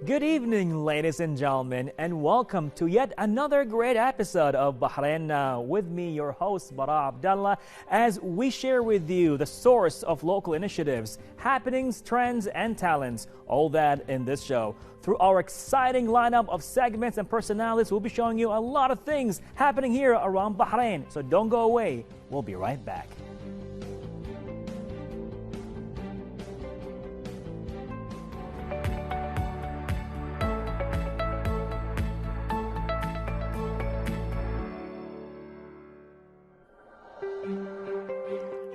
Good evening, ladies and gentlemen, and welcome to yet another great episode of Bahrain Now. With me, your host, Bara Abdallah, as we share with you the source of local initiatives, happenings, trends, and talents. All that in this show. Through our exciting lineup of segments and personalities, we'll be showing you a lot of things happening here around Bahrain. So don't go away. We'll be right back.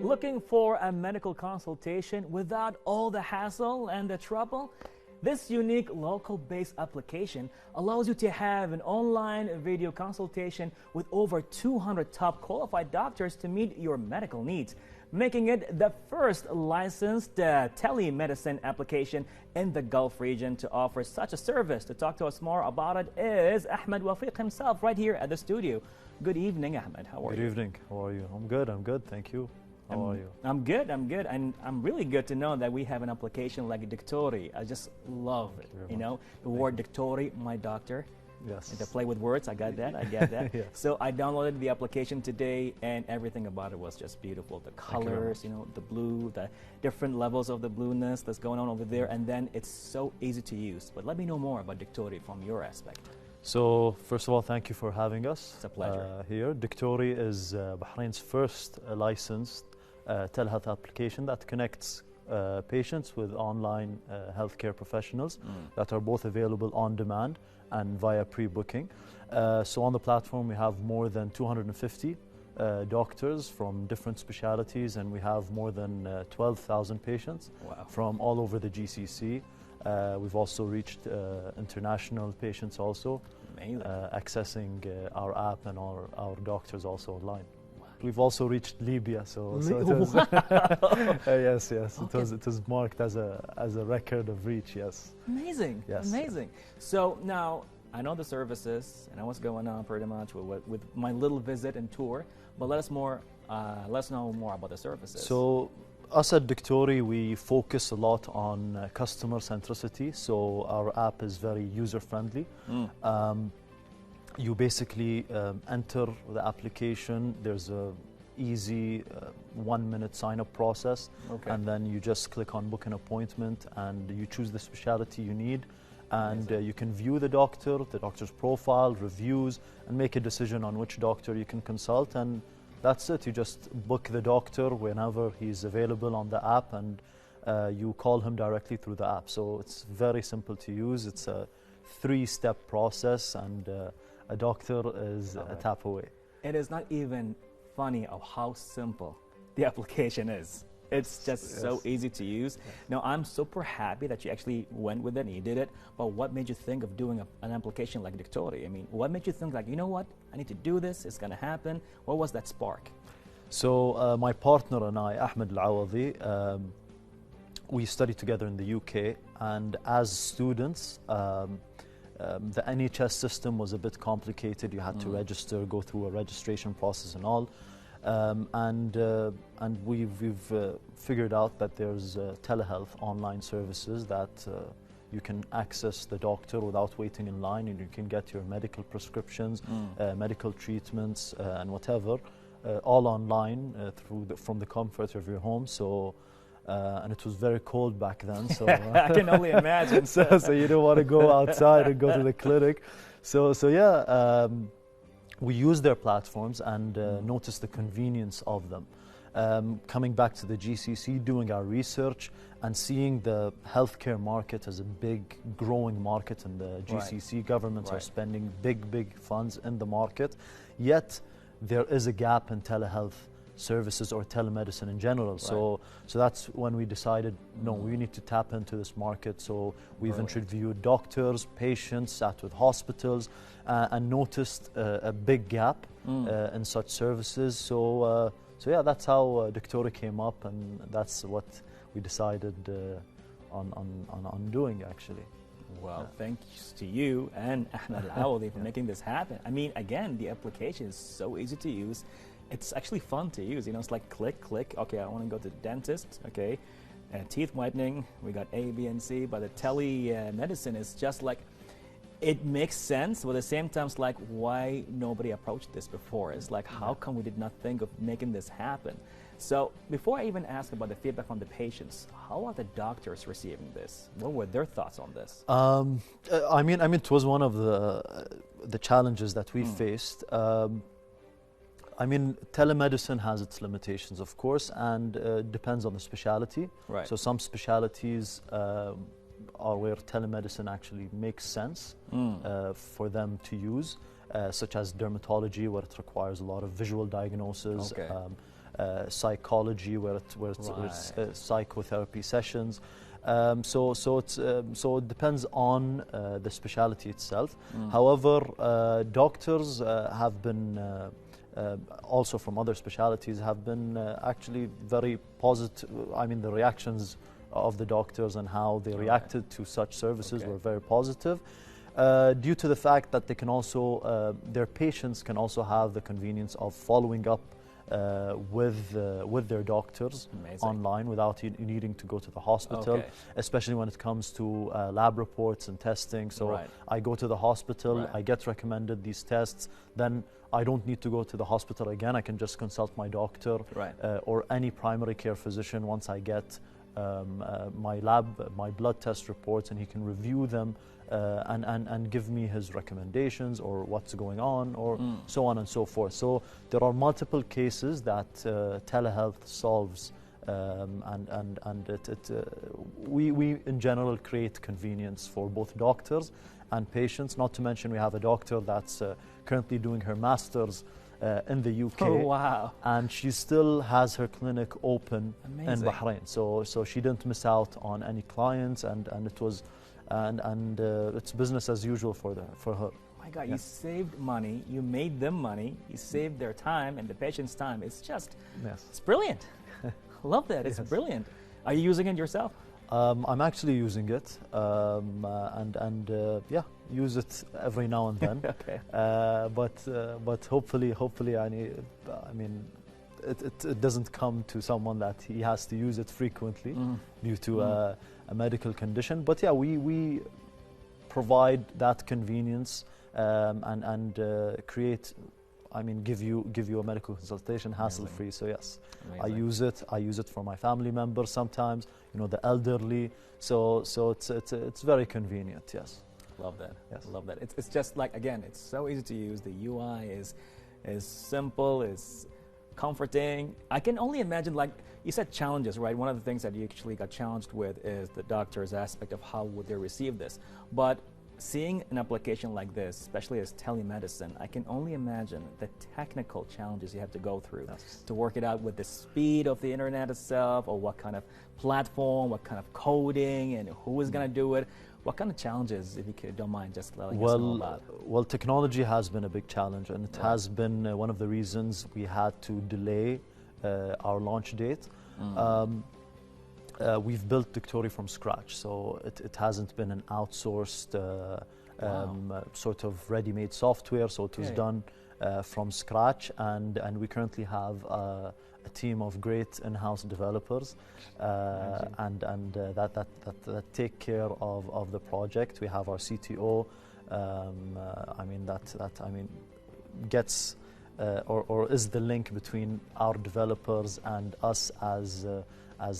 Looking for a medical consultation without all the hassle and the trouble? This unique local-based application allows you to have an online video consultation with over 200 top qualified doctors to meet your medical needs, making it the first licensed telemedicine application in the Gulf region to offer such a service. To talk to us more about it is Ahmed Wafiq himself right here at the studio. Good evening, Ahmed. How are you? Good evening. How are you? I'm good. Thank you. How are you? I'm good, and I'm really good to know that we have an application like Doctori. I just love it, you know, the word Doctori, my doctor. Yes. And to play with words, I get that. Yeah. So I downloaded the application today, and everything about it was just beautiful. The colors, you know, the blue, the different levels of the blueness that's going on over there, and then it's so easy to use. But let me know more about Doctori from your aspect. So, first of all, thank you for having us. It's a pleasure. Here. Doctori is Bahrain's first licensed telehealth application that connects patients with online healthcare professionals that are both available on demand and via pre-booking. So on the platform we have more than 250 doctors from different specialities, and we have more than 12,000 patients from all over the GCC. We've also reached international patients also, accessing our app and our doctors also online. We've also reached Libya, so it was yes. Okay. It was marked as a record of reach. Yes. Amazing. Yes. Amazing. So now I know the services, and I know what's going on pretty much with my little visit and tour. But let us know more about the services. So, us at Doctori, we focus a lot on customer centricity. So our app is very user friendly. You basically enter the application. There's a easy 1-minute sign-up process, and then you just click on book an appointment, and you choose the specialty you need, and you can view the doctor's profile, reviews, and make a decision on which doctor you can consult, and that's it. You just book the doctor whenever he's available on the app, and you call him directly through the app. So it's very simple to use. It's a 3-step process, and a doctor is a tap away. It is not even funny of how simple the application is. It's just so easy to use. Now, I'm super happy that you actually went with it and you did it, but what made you think of doing an application like Doctori? I mean, what made you think like, you know what, I need to do this, it's going to happen? What was that spark? So my partner and I, Ahmed Al-Awadi, we studied together in the UK, and as students, the NHS system was a bit complicated. You had to register, go through a registration process and all. And we've figured out that there's telehealth online services that you can access the doctor without waiting in line, and you can get your medical prescriptions, medical treatments, and whatever, all online from the comfort of your home. So. And it was very cold back then, so I can only imagine. so you don't want to go outside and go to the clinic. So yeah, we use their platforms and notice the convenience of them. Coming back to the GCC, doing our research and seeing the healthcare market as a big growing market in the GCC. Governments are spending big funds in the market, yet there is a gap in telehealth services or telemedicine in general. So that's when we decided, no, we need to tap into this market. So we've interviewed doctors, patients, sat with hospitals, and noticed a big gap in such services. So yeah, that's how Doctori came up, and that's what we decided on doing actually. Well, thanks to you and Ahmed Al-Awadi for making this happen. I mean, again, the application is so easy to use. It's actually fun to use. You know, it's like click. Okay, I want to go to the dentist. Okay, teeth whitening, we got A, B, and C, but the telemedicine is just like, it makes sense, but at the same time, it's like, why nobody approached this before? It's like, how come we did not think of making this happen? So before I even ask about the feedback from the patients, how are the doctors receiving this? What were their thoughts on this? I mean, it was one of the challenges that we faced. I mean, telemedicine has its limitations, of course, and depends on the specialty. Right. So some specialties are where telemedicine actually makes sense for them to use, such as dermatology, where it requires a lot of visual diagnosis, psychology, where it's psychotherapy sessions. So it depends on the specialty itself. However, doctors have been also from other specialties have been actually very positive. I mean, the reactions of the doctors and how they reacted to such services were very positive, due to the fact that they can also, their patients can also have the convenience of following up with their doctors online without needing to go to the hospital, especially when it comes to lab reports and testing. So I go to the hospital, I get recommended these tests, then I don't need to go to the hospital again. I can just consult my doctor or any primary care physician once I get my blood test reports, and he can review them and give me his recommendations or what's going on, or so on and so forth. So there are multiple cases that telehealth solves, we in general create convenience for both doctors and patients. Not to mention, we have a doctor that's currently doing her master's in the UK. Oh, wow. And she still has her clinic open in Bahrain. So she didn't miss out on any clients, and it was it's business as usual for her. Oh my God, you saved money, you made them money, you saved their time and the patient's time. It's just, it's brilliant. Love that, it's brilliant. Are you using it yourself? I'm actually using it, use it every now and then. But hopefully, I mean, it doesn't come to someone that he has to use it frequently due to a medical condition. But yeah, we provide that convenience and create. I mean, give you a medical consultation hassle-free. So yes, I use it for my family members sometimes. You know, the elderly. So it's very convenient. Yes. Love that. Yes. Love that. It's just like, again, it's so easy to use. The UI is simple. Is comforting. I can only imagine, like you said, challenges, right? One of the things that you actually got challenged with is the doctor's aspect of how would they receive this, but seeing an application like this, especially as telemedicine, I can only imagine the technical challenges you have to go through to work it out with the speed of the internet itself, or what kind of platform, what kind of coding, and who is going to do it. What kind of challenges, if you don't mind just letting us know about? Well, technology has been a big challenge, and it has been one of the reasons we had to delay our launch date. We've built Doctori from scratch, so it hasn't been an outsourced sort of ready-made software. So it was done from scratch, and we currently have a team of great in-house developers that take care of the project. We have our CTO. Gets or is the link between our developers and us as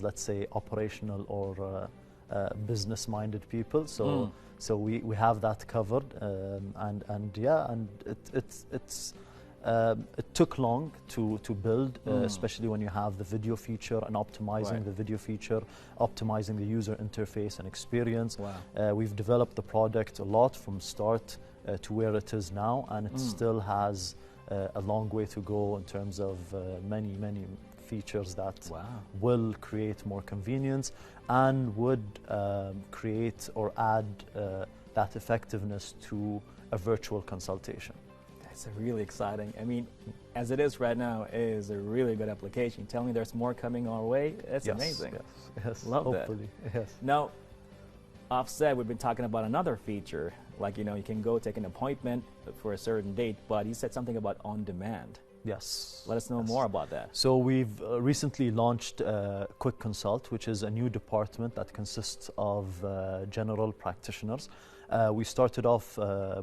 let's say operational or business-minded people. So we have that covered, it took long to build, especially when you have the video feature and optimizing the video feature, optimizing the user interface and experience. We've developed the product a lot from start to where it is now, and it still has a long way to go in terms of many features that will create more convenience and would create or add that effectiveness to a virtual consultation. That's really exciting. I mean, as it is right now, it is a really good application. Tell me there's more coming our way. That's amazing. Yes, love hopefully, that. Yes. Now, offset, we've been talking about another feature, like, you know, you can go take an appointment for a certain date, but you said something about on demand. Yes. Let us know Yes. more about that. So we've recently launched Quick Consult, which is a new department that consists of general practitioners. We started off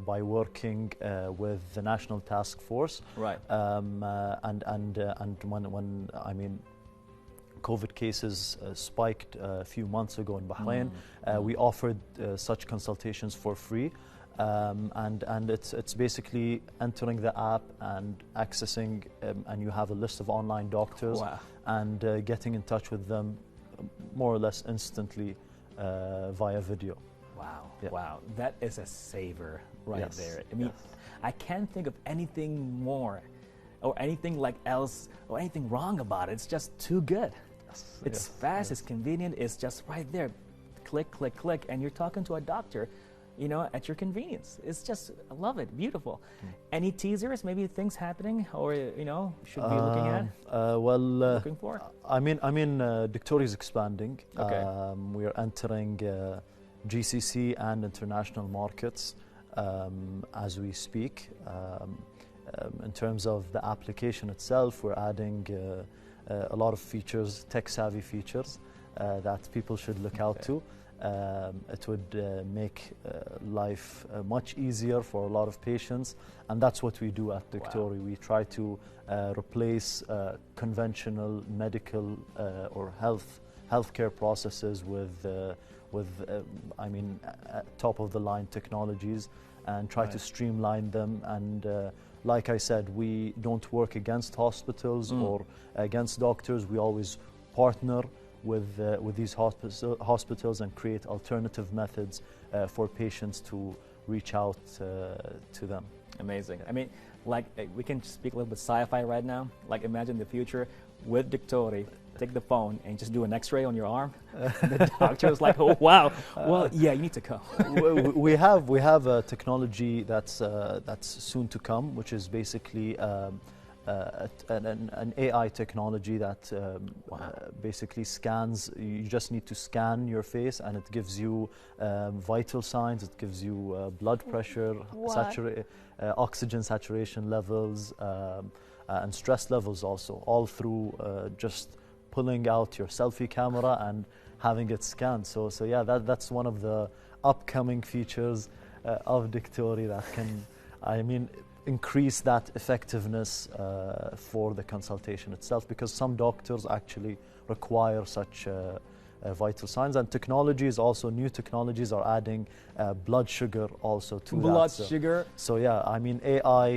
by working with the National Task Force. Right. And when I mean, COVID cases spiked a few months ago in Bahrain, we offered such consultations for free. And it's basically entering the app and accessing, and you have a list of online doctors. Wow. And getting in touch with them more or less instantly via video. Wow. Yeah. Wow. That is a saver right Yes. there. I mean, Yes. I can't think of anything more or anything like else or anything wrong about it. It's just too good. Yes. It's Yes. fast, it's convenient, it's just right there. Click, click, click, and you're talking to a doctor, you know, at your convenience. It's just, I love it, beautiful. Any teasers, maybe things happening or, you know, should be looking at? Looking for? I mean, Doctori is expanding. Okay. We are entering GCC and international markets as we speak. In terms of the application itself, we're adding a lot of features, tech-savvy features that people should look out to. It would make life much easier for a lot of patients, and that's what we do at Doctori. Wow. We try to replace conventional medical or healthcare processes with top-of-the-line technologies, and try to streamline them. And like I said, we don't work against hospitals or against doctors. We always partner with these hospitals and create alternative methods for patients to reach out to them. Amazing. I mean, like we can speak a little bit sci-fi right now. Like imagine the future with Doctori. Take the phone and just do an X-ray on your arm. The doctor is like, "Oh wow, well yeah, you need to come." we have a technology that's soon to come, which is basically an AI technology that basically scans. You just need to scan your face, and it gives you vital signs. It gives you blood pressure, oxygen saturation levels, and stress levels also, all through just pulling out your selfie camera and having it scanned. So yeah, that's one of the upcoming features of Doctori that can, I mean, increase that effectiveness for the consultation itself, because some doctors actually require such vital signs. And technologies also, new technologies are adding blood sugar also to that. Blood sugar. So yeah, I mean AI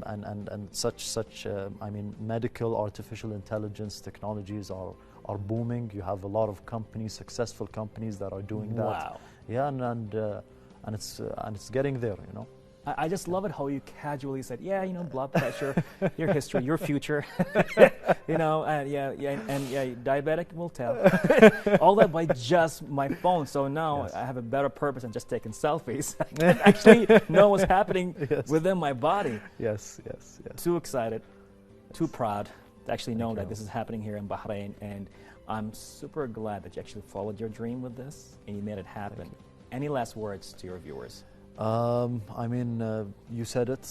and such I mean medical artificial intelligence technologies are booming. You have a lot of companies, successful companies that are doing that. Wow. Yeah, and it's getting there, you know. I just love it how you casually said, yeah, you know, blood pressure, your history, your future, you know, and diabetic will tell. All that by just my phone. So now I have a better purpose than just taking selfies. I can actually know what's happening within my body. Yes. Too excited, too proud to actually know that this is happening here in Bahrain. And I'm super glad that you actually followed your dream with this and you made it happen. Any last words to your viewers? I mean, you said it.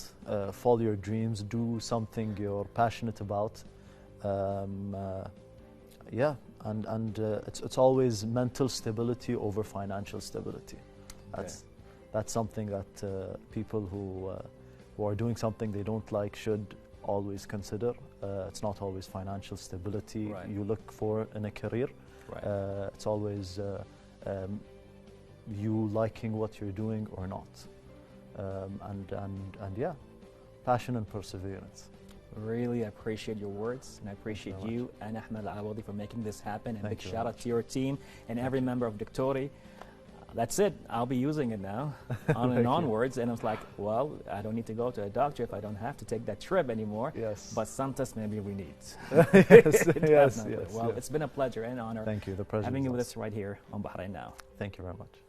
Follow your dreams. Do something you're passionate about. Yeah, and it's always mental stability over financial stability. That's something that people who are doing something they don't like should always consider. It's not always financial stability you look for in a career. It's always you liking what you're doing or not, and yeah, passion and perseverance. Really appreciate your words, and I appreciate you and Ahmed Al-Awadi for making this happen. And big shout out to your team and every member of Doctori. That's it. I'll be using it now, on and onwards. And I was like, well, I don't need to go to a doctor if I don't have to take that trip anymore. Yes. But sometimes maybe we need. Yes. Well, it's been a pleasure and honor. Thank you. The pleasure having you with us right here on Bahrain Now. Thank you very much.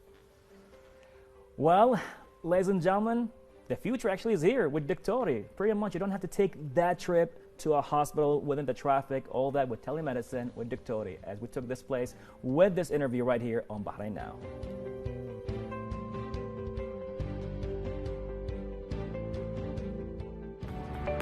Well, ladies and gentlemen, the future actually is here with Doctori. Pretty much, you don't have to take that trip to a hospital within the traffic, all that with telemedicine with Doctori, as we took this place with this interview right here on Bahrain Now.